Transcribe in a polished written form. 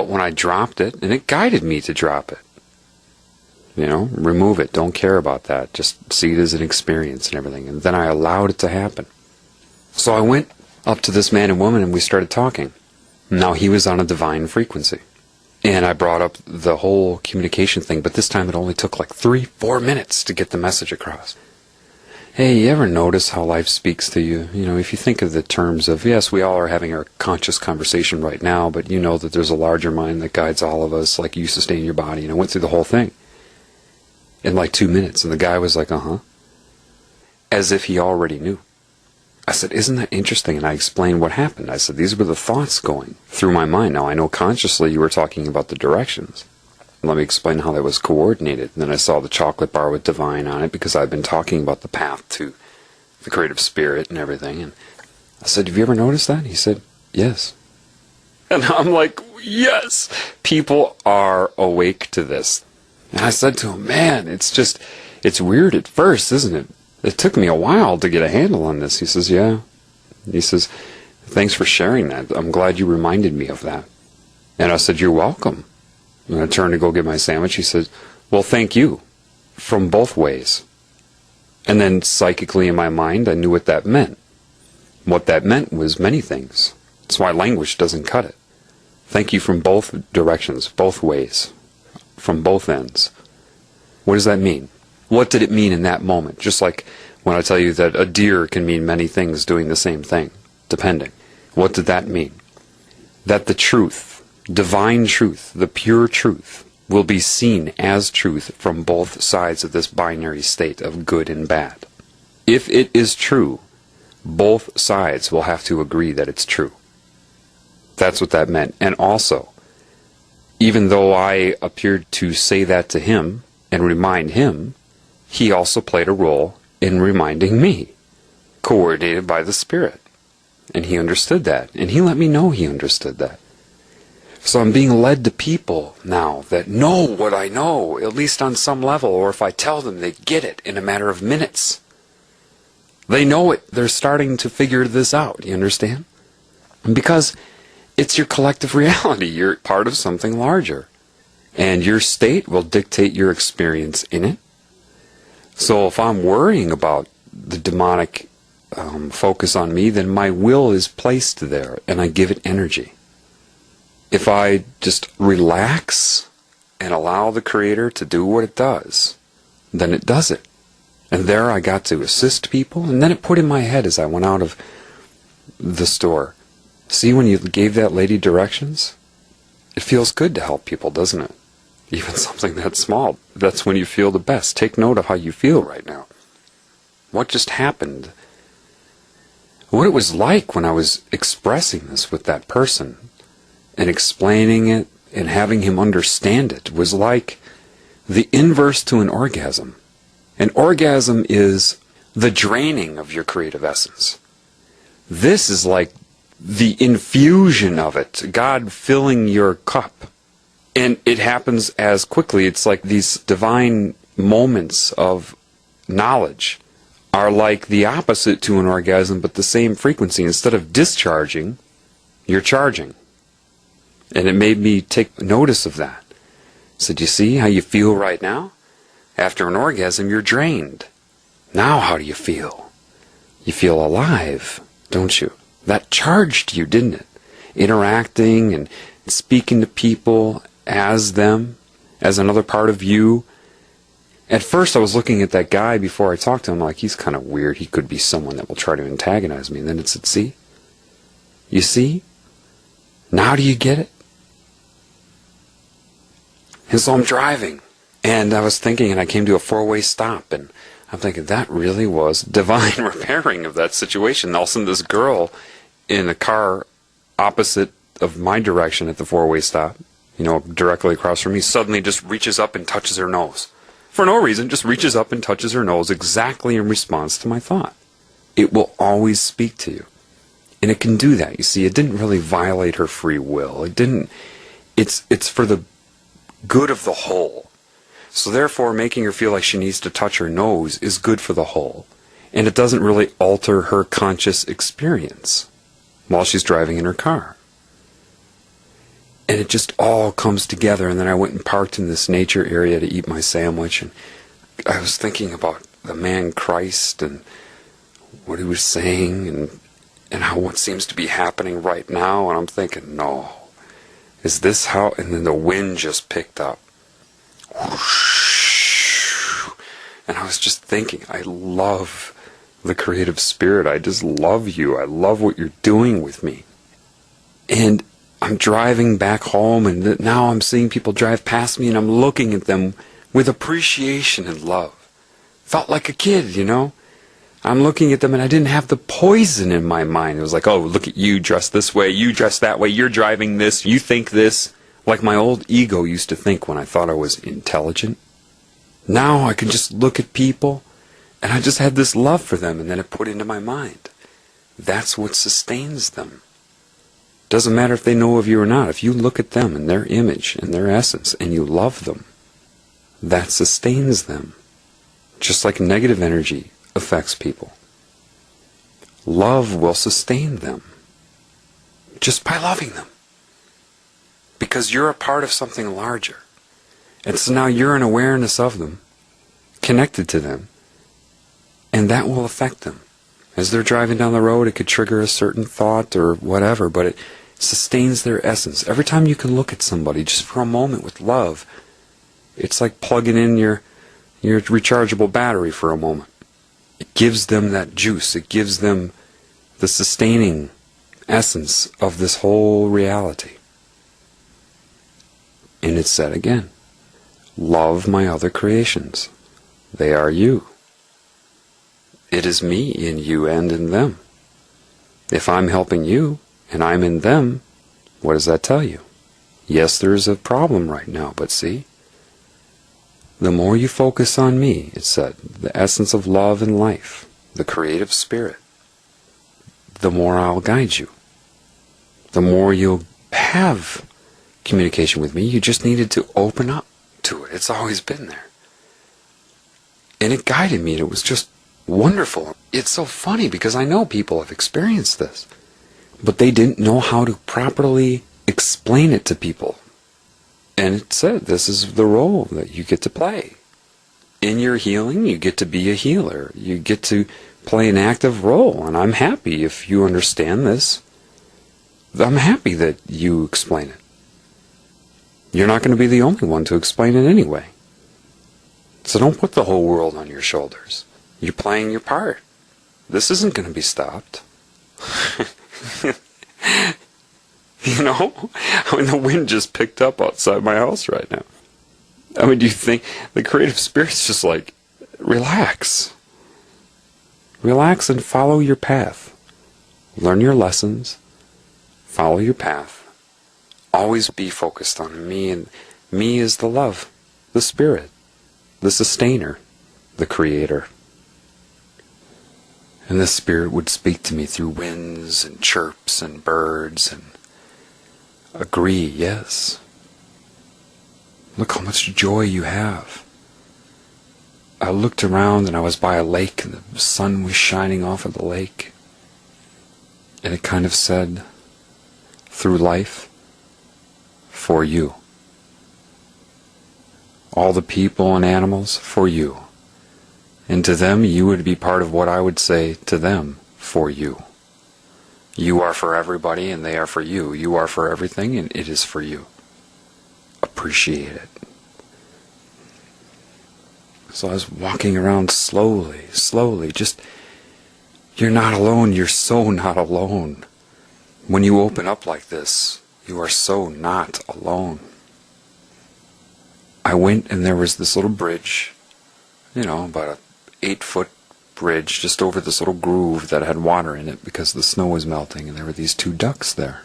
But when I dropped it, and it guided me to drop it, you know, remove it, don't care about that, just see it as an experience and everything. And then I allowed it to happen. So I went up to this man and woman and we started talking. Now he was on a divine frequency. And I brought up the whole communication thing, but this time it only took like 3-4 minutes to get the message across. Hey, you ever notice how life speaks to you? You know, if you think of the terms of, yes, we all are having our conscious conversation right now, but you know that there's a larger mind that guides all of us, like you sustain your body. And I went through the whole thing in like 2 minutes. And the guy was like, uh-huh. As if he already knew. I said, isn't that interesting? And I explained what happened. I said, these were the thoughts going through my mind. Now, I know consciously you were talking about the directions. Let me explain how that was coordinated. And then I saw the chocolate bar with divine on it because I've been talking about the path to the creative spirit and everything. And I said, have you ever noticed that? He said, yes. And I'm like, yes, people are awake to this. And I said to him, man, it's weird at first, isn't it? It took me a while to get a handle on this. He says, yeah. He says, thanks for sharing that. I'm glad you reminded me of that. And I said, you're welcome. And I turned to go get my sandwich. He said, well, thank you. From both ways. And then psychically in my mind, I knew what that meant. What that meant was many things. That's why language doesn't cut it. Thank you from both directions, both ways, from both ends. What does that mean? What did it mean in that moment? Just like when I tell you that a deer can mean many things doing the same thing, depending. What did that mean? That the truth, divine truth, the pure truth, will be seen as truth from both sides of this binary state of good and bad. If it is true, both sides will have to agree that it's true. That's what that meant. And also, even though I appeared to say that to him and remind him, he also played a role in reminding me, coordinated by the Spirit. And he understood that. And he let me know he understood that. So I'm being led to people now that know what I know, at least on some level, or if I tell them, they get it in a matter of minutes. They know it. They're starting to figure this out. You understand? And because it's your collective reality. You're part of something larger. And your state will dictate your experience in it. So if I'm worrying about the demonic focus on me, then my will is placed there and I give it energy. If I just relax and allow the Creator to do what it does, then it does it. And there I got to assist people, and then it put in my head as I went out of the store, see, when you gave that lady directions, it feels good to help people, doesn't it? Even something that small. That's when you feel the best. Take note of how you feel right now. What just happened? What it was like when I was expressing this with that person and explaining it and having him understand it was like the inverse to an orgasm. An orgasm is the draining of your creative essence. This is like the infusion of it, God filling your cup. And it happens as quickly. It's like these divine moments of knowledge are like the opposite to an orgasm, but the same frequency. Instead of discharging, you're charging. And it made me take notice of that. So do you see how you feel right now? After an orgasm, you're drained. Now how do you feel? You feel alive, don't you? That charged you, didn't it? Interacting and speaking to people as them, as another part of you. At first I was looking at that guy before I talked to him like, he's kind of weird. He could be someone that will try to antagonize me. And then it said, see? You see? Now do you get it? And so I'm driving. And I was thinking, and I came to a four-way stop. And I'm thinking, that really was divine repairing of that situation. All of a sudden this girl in a car opposite of my direction at the four-way stop, you know, directly across from me, suddenly just reaches up and touches her nose. For no reason, just reaches up and touches her nose exactly in response to my thought. It will always speak to you. And it can do that. You see, it didn't really violate her free will. It didn't. It's for the good of the whole. So therefore, making her feel like she needs to touch her nose is good for the whole. And it doesn't really alter her conscious experience while she's driving in her car. And it just all comes together. And then I went and parked in this nature area to eat my sandwich. And I was thinking about the man Christ and what he was saying and how what seems to be happening right now. And I'm thinking, no, is this how? And then the wind just picked up. Whoosh. And I was just thinking, I love the creative spirit. I just love you. I love what you're doing with me. And I'm driving back home, and now I'm seeing people drive past me, and I'm looking at them with appreciation and love. Felt like a kid, you know? I'm looking at them, and I didn't have the poison in my mind. It was like, oh, look at you dressed this way, you dressed that way, you're driving this, you think this. Like my old ego used to think when I thought I was intelligent. Now I can just look at people, and I just had this love for them, and then it put into my mind. That's what sustains them. Doesn't matter if they know of you or not. If you look at them and their image and their essence and you love them, that sustains them. Just like negative energy affects people. Love will sustain them just by loving them. Because you're a part of something larger. And so now you're an awareness of them, connected to them, and that will affect them. As they're driving down the road, it could trigger a certain thought or whatever, but it sustains their essence. Every time you can look at somebody just for a moment with love, it's like plugging in your rechargeable battery for a moment. It gives them that juice. It gives them the sustaining essence of this whole reality. And it's said again, love my other creations. They are you. It is me in you and in them. If I'm helping you and I'm in them, what does that tell you? Yes, there is a problem right now, but see, the more you focus on me, it said, the essence of love and life, the creative spirit, the more I'll guide you. The more you'll have communication with me. You just needed to open up to it. It's always been there. And it guided me, and it was just wonderful. It's so funny because I know people have experienced this, but they didn't know how to properly explain it to people. And it said, this is the role that you get to play. In your healing, you get to be a healer. You get to play an active role, and I'm happy if you understand this. I'm happy that you explain it. You're not going to be the only one to explain it anyway. So don't put the whole world on your shoulders. You're playing your part. This isn't going to be stopped. You know? I mean, the wind just picked up outside my house right now. I mean, do you think the creative spirit's just like, relax. Relax and follow your path. Learn your lessons. Follow your path. Always be focused on me, and me is the love, the spirit, the sustainer, the creator. And the spirit would speak to me through winds and chirps and birds and agree, yes. Look how much joy you have. I looked around and I was by a lake and the sun was shining off of the lake. And it kind of said, through life, for you. All the people and animals, for you. And to them, you would be part of what I would say to them, for you. You are for everybody and they are for you. You are for everything and it is for you. Appreciate it. So I was walking around slowly, just, you're not alone, you're so not alone. When you open up like this, you are so not alone. I went and there was this little bridge, about a 8-foot bridge just over this little groove that had water in it because the snow was melting, and there were these 2 ducks there.